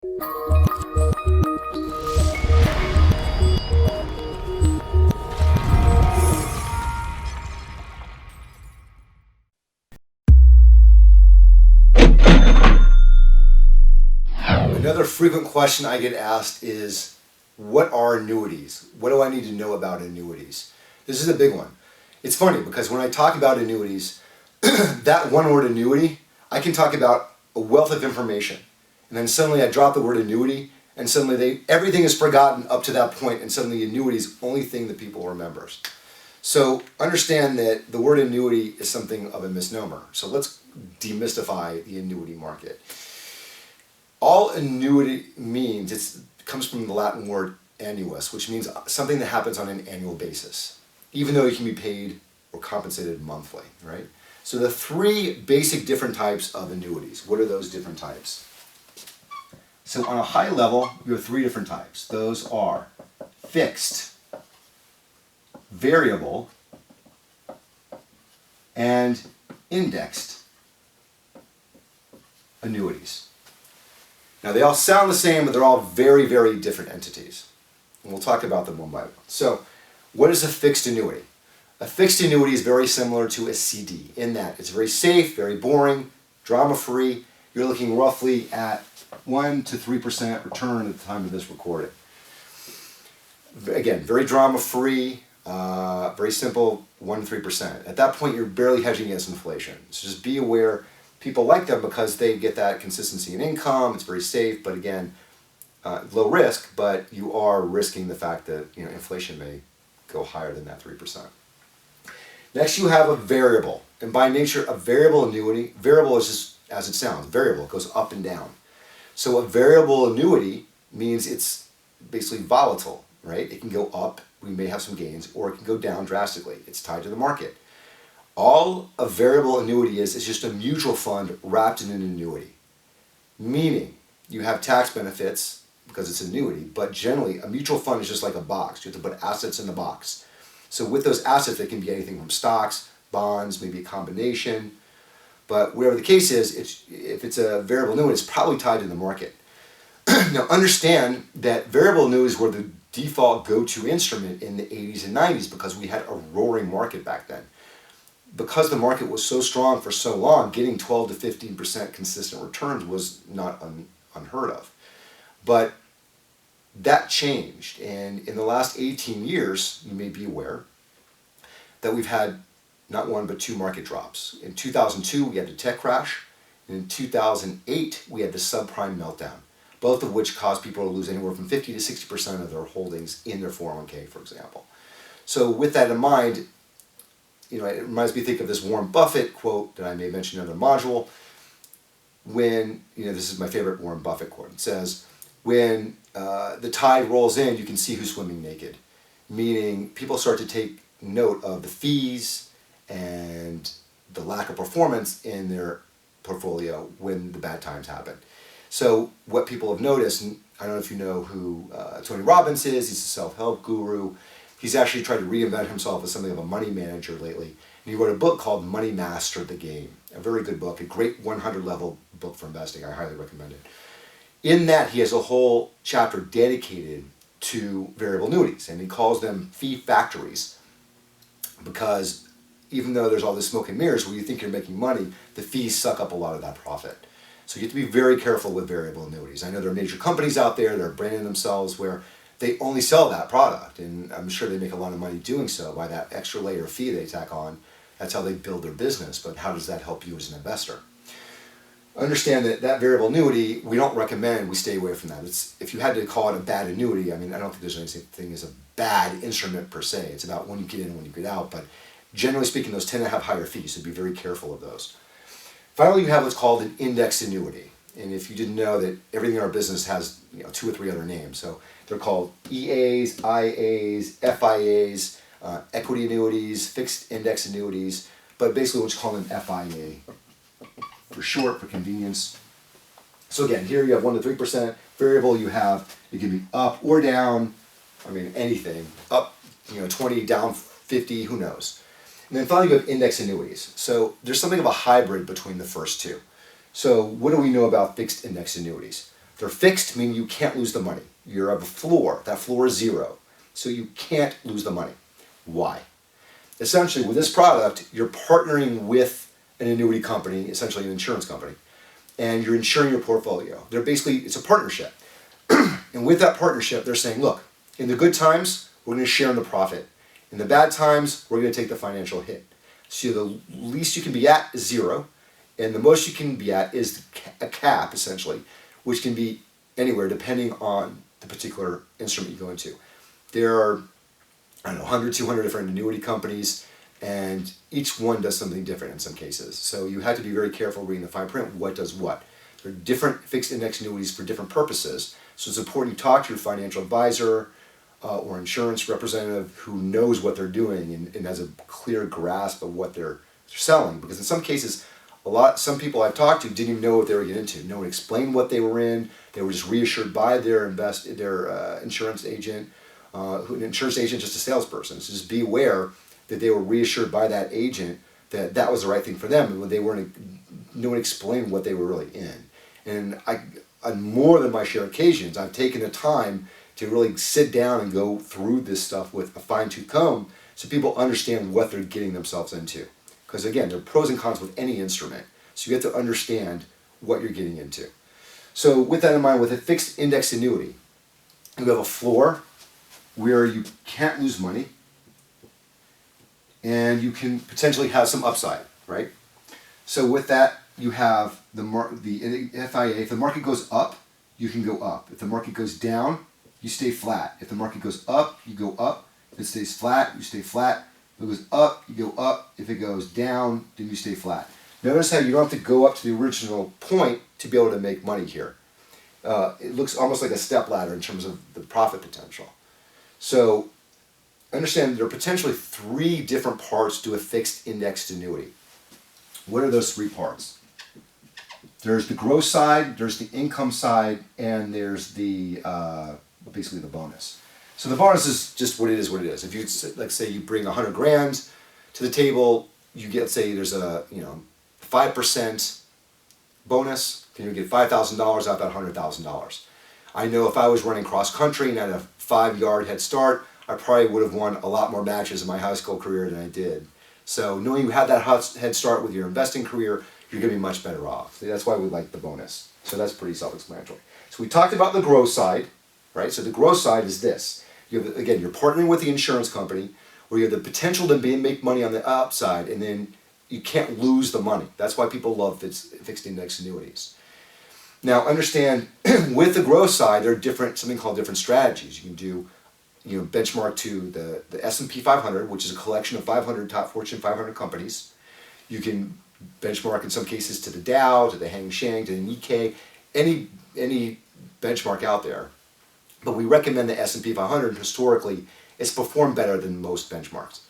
Another frequent question I get asked is, what are annuities? What do I need to know about annuities? This is a big one. It's funny because when I talk about annuities, that one word annuity, I can talk about a wealth of information. And then suddenly I drop the word annuity and suddenly everything is forgotten up to that point, and suddenly annuity is the only thing that people remembers. So understand that the word annuity is something of a misnomer. So let's demystify the annuity market. All annuity means, it comes from the Latin word annuus, which means something that happens on an annual basis, even though you can be paid or compensated monthly, right? So the three basic different types of annuities. What are those different types? So on a high level, you have three different types. Those are fixed, variable, and indexed annuities. Now they all sound the same, but they're all very, very different entities. And we'll talk about them one by one. So what is a fixed annuity? A fixed annuity is very similar to a CD in that it's very safe, very boring, drama-free. You're looking roughly at 1 to 3% return at the time of this recording. Again, very drama-free, very simple, 1 to 3%. At that point, you're barely hedging against inflation. So just be aware. People like them because they get that consistency in income. It's very safe, but again, low risk, but you are risking the fact that inflation may go higher than that 3%. Next, you have a variable. And by nature, a variable annuity, variable is just as it sounds, variable. It goes up and down. So a variable annuity means it's basically volatile, right? It can go up, we may have some gains, or it can go down drastically. It's tied to the market. All a variable annuity is just a mutual fund wrapped in an annuity. Meaning, you have tax benefits because it's an annuity, but generally a mutual fund is just like a box. You have to put assets in the box. So with those assets, they can be anything from stocks, bonds, maybe a combination. But whatever the case is, if it's a variable annuity, it's probably tied to the market. Now understand that variable annuities were the default go-to instrument in the 80s and 90s because we had a roaring market back then. Because the market was so strong for so long, getting 12 to 15% consistent returns was not unheard of. But that changed, and in the last 18 years, you may be aware that we've had not one but two market drops. In 2002, we had the tech crash, and in 2008, we had the subprime meltdown, both of which caused people to lose anywhere from 50 to 60% of their holdings in their 401k, for example. So with that in mind, it reminds me, think of this Warren Buffett quote that I may mention in another module. When, this is my favorite Warren Buffett quote. It says, when the tide rolls in, you can see who's swimming naked. Meaning people start to take note of the fees and the lack of performance in their portfolio when the bad times happen. So what people have noticed, and I don't know if you know who Tony Robbins is, he's a self-help guru. He's actually tried to reinvent himself as something of a money manager lately. And he wrote a book called Money Master the Game. A very good book, a great 100-level book for investing. I highly recommend it. In that, he has a whole chapter dedicated to variable annuities, and he calls them fee factories because even though there's all this smoke and mirrors where you think you're making money, the fees suck up a lot of that profit. So you have to be very careful with variable annuities. I know there are major companies out there that are branding themselves where they only sell that product, and I'm sure they make a lot of money doing so by that extra layer of fee they tack on. That's how they build their business, but how does that help you as an investor? Understand that variable annuity, we don't recommend we stay away from that. If you had to call it a bad annuity, I don't think there's anything as a bad instrument per se. It's about when you get in and when you get out, but generally speaking, those tend to have higher fees, so be very careful of those. Finally, you have what's called an indexed annuity. And if you didn't know that everything in our business has 2 or 3 other names. So they're called EAs, IAs, FIAs, equity annuities, fixed index annuities, but basically we'll just call them FIA for short, for convenience. So again, here you have 1 to 3%. Variable it can be up or down, anything. Up 20, down 50, who knows. And then finally you have index annuities. So there's something of a hybrid between the first two. So what do we know about fixed index annuities? They're fixed, meaning you can't lose the money. You have a floor. That floor is 0. So you can't lose the money. Why? Essentially, with this product, you're partnering with an annuity company, essentially an insurance company, and you're insuring your portfolio. It's a partnership. And with that partnership, they're saying, look, in the good times, we're going to share in the profit. In the bad times, we're going to take the financial hit. So the least you can be at is 0, and the most you can be at is a cap, essentially, which can be anywhere depending on the particular instrument you go into. There are, 100, 200 different annuity companies, and each one does something different in some cases. So you have to be very careful reading the fine print, what does what. There are different fixed index annuities for different purposes. So it's important you talk to your financial advisor or insurance representative who knows what they're doing and has a clear grasp of what they're selling. Because in some cases, some people I've talked to didn't even know what they were getting into. No one explained what they were in. They were just reassured by their insurance agent. An insurance agent, just a salesperson. So just be aware that they were reassured by that agent that that was the right thing for them, and when they weren't, no one explained what they were really in. And on more than my share of occasions, I've taken the time to really sit down and go through this stuff with a fine-tooth comb so people understand what they're getting themselves into. Because again, there are pros and cons with any instrument, so you have to understand what you're getting into. So with that in mind, with a fixed index annuity, you have a floor where you can't lose money, and you can potentially have some upside, right? So with that, you have the FIA. If the market goes up, you can go up. If the market goes down, you stay flat. If the market goes up, you go up. If it stays flat, you stay flat. If it goes up, you go up. If it goes down, then you stay flat. Notice how you don't have to go up to the original point to be able to make money here. It looks almost like a step ladder in terms of the profit potential. So understand there are potentially 3 different parts to a fixed indexed annuity. What are those 3 parts? There's the growth side, there's the income side, and there's the basically the bonus. So the bonus is just what it is. If you, like, say you bring 100 grand to the table, you get, say there's a 5% bonus, then you get $5,000 out of that $100,000. I know if I was running cross country and had a 5-yard head start, I probably would have won a lot more matches in my high school career than I did. So knowing you had that head start with your investing career, you're going to be much better off. That's why we like the bonus. So that's pretty self-explanatory. So we talked about the growth side, right? So the growth side is this. You have, again, you're partnering with the insurance company where you have the potential to make money on the upside, and then you can't lose the money. That's why people love fixed index annuities. Now understand, with the growth side, there are something called different strategies. You can do, benchmark to the S&P 500, which is a collection of 500 top Fortune 500 companies. You can benchmark in some cases to the Dow, to the Hang Seng, to the Nikkei, any benchmark out there. But we recommend the S&P 500. Historically, it's performed better than most benchmarks.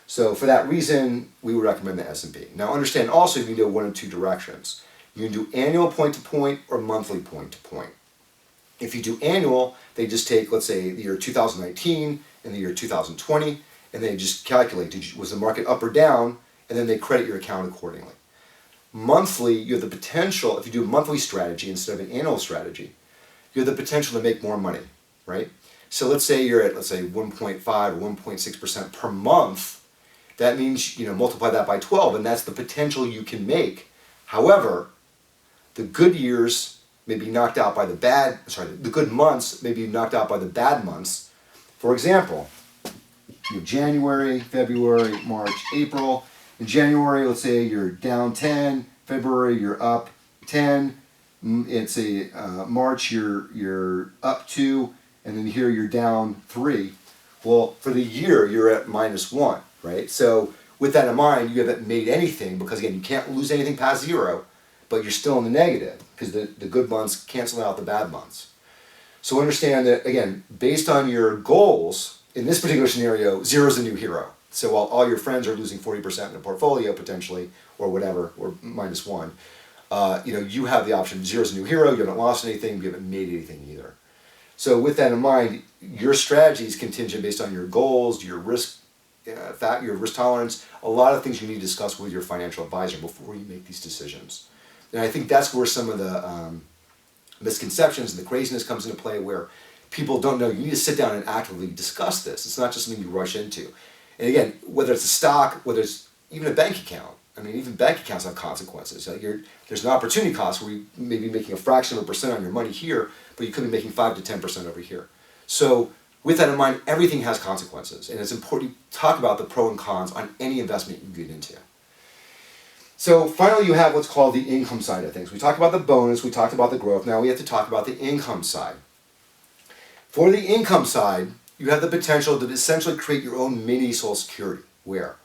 So for that reason, we would recommend the S&P. Now understand also you can go one of 2 directions. You can do annual point-to-point or monthly point-to-point. If you do annual, they just take, let's say, the year 2019 and the year 2020, and they just calculate, was the market up or down, and then they credit your account accordingly. Monthly, you have the potential, if you do a monthly strategy instead of an annual strategy, you have the potential to make more money, right? So let's say you're at, 1.5 or 1.6% per month. That means, multiply that by 12, and that's the potential you can make. However, the good years may be knocked out by the good months may be knocked out by the bad months. For example, you have January, February, March, April. In January, let's say you're down 10, February you're up 10, it's March you're up 2, and then here you're down 3. Well, for the year you're at -1, right? So with that in mind, you haven't made anything because, again, you can't lose anything past 0, but you're still in the negative because the good months cancel out the bad months. So understand that, again, based on your goals, in this particular scenario, 0 is the new hero. So while all your friends are losing 40% in their portfolio potentially, or whatever, or -1, you have the option. 0 is the new hero. You haven't lost anything. You haven't made anything either. So with that in mind, your strategy is contingent based on your goals, your risk, your risk tolerance, a lot of things you need to discuss with your financial advisor before you make these decisions. And I think that's where some of the misconceptions and the craziness comes into play where people don't know. You need to sit down and actively discuss this. It's not just something you rush into. And again, whether it's a stock, whether it's even a bank account, I mean, even bank accounts have consequences. There's an opportunity cost where you may be making a fraction of a percent on your money here, but you could be making 5 to 10% over here. So with that in mind, everything has consequences, and it's important to talk about the pro and cons on any investment you get into. So finally, you have what's called the income side of things. We talked about the bonus, we talked about the growth, now we have to talk about the income side. For the income side, you have the potential to essentially create your own mini Social Security, where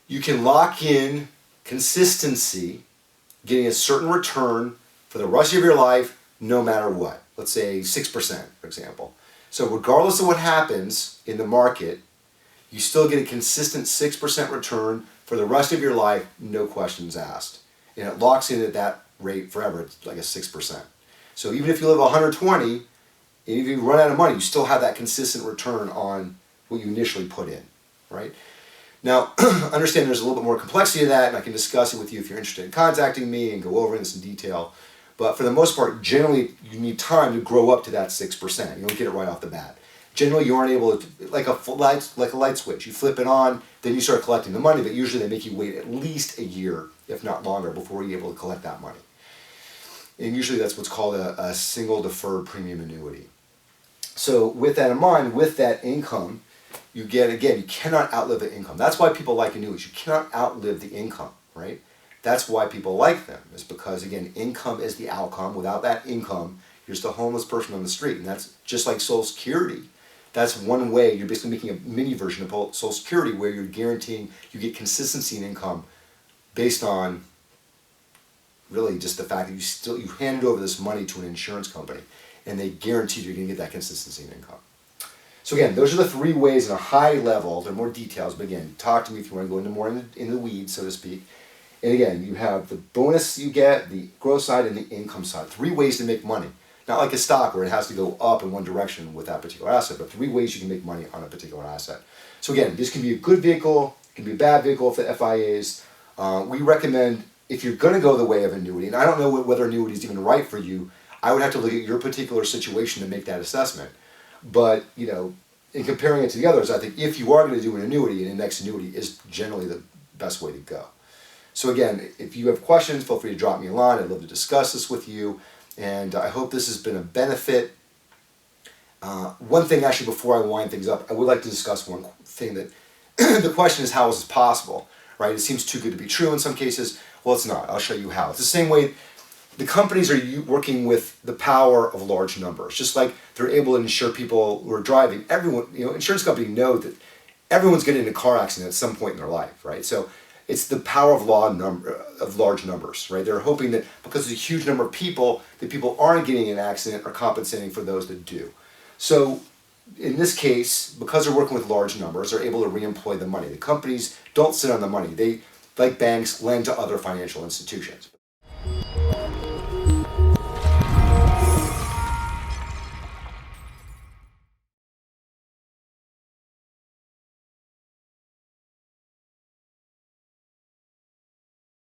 you can lock in consistency, getting a certain return for the rest of your life, no matter what. Let's say 6%, for example. So regardless of what happens in the market, you still get a consistent 6% return for the rest of your life, no questions asked. And it locks in at that rate forever. It's like a 6%. So even if you live 120, and if you run out of money, you still have that consistent return on what you initially put in, right? Now, understand there's a little bit more complexity to that, and I can discuss it with you if you're interested in contacting me and go over this in detail. But for the most part, generally, you need time to grow up to that 6%. You don't get it right off the bat. Generally, you aren't able to, like a light switch. You flip it on, then you start collecting the money, but usually they make you wait at least a year, if not longer, before you're able to collect that money. And usually that's what's called a single deferred premium annuity. So with that in mind, with that income, you get, again, you cannot outlive the income. That's why people like annuities. You cannot outlive the income, right? That's why people like them, is because, again, income is the outcome. Without that income, you're just a homeless person on the street. And that's just like Social Security. That's one way. You're basically making a mini version of Social Security where you're guaranteeing you get consistency in income based on really just the fact that you handed over this money to an insurance company and they guarantee you're going to get that consistency in income. So again, those are the 3 ways at a high level. There are more details, but again, talk to me if you want to go into more in the weeds, so to speak. And again, you have the bonus you get, the growth side, and the income side. 3 ways to make money. Not like a stock where it has to go up in one direction with that particular asset, but 3 ways you can make money on a particular asset. So again, this can be a good vehicle, it can be a bad vehicle for FIAs. We recommend, if you're going to go the way of annuity, and I don't know whether annuity is even right for you, I would have to look at your particular situation to make that assessment. But, you know, in comparing it to the others, I think if you are going to do an annuity, an index annuity is generally the best way to go. So again, if you have questions, feel free to drop me a line. I'd love to discuss this with you. And I hope this has been a benefit. One thing, actually, before I wind things up, I would like to discuss one thing that the question is, how is this possible? Right? It seems too good to be true in some cases. Well, it's not. I'll show you how. It's the same way the companies are working with the power of large numbers. Just like they're able to insure people who are driving. Everyone, insurance companies know that everyone's getting in a car accident at some point in their life, right? So it's the power of large numbers, right? They're hoping that because there's a huge number of people, that people aren't getting in an accident or compensating for those that do. So in this case, because they're working with large numbers, they're able to reemploy the money. The companies don't sit on the money. They, like banks, lend to other financial institutions.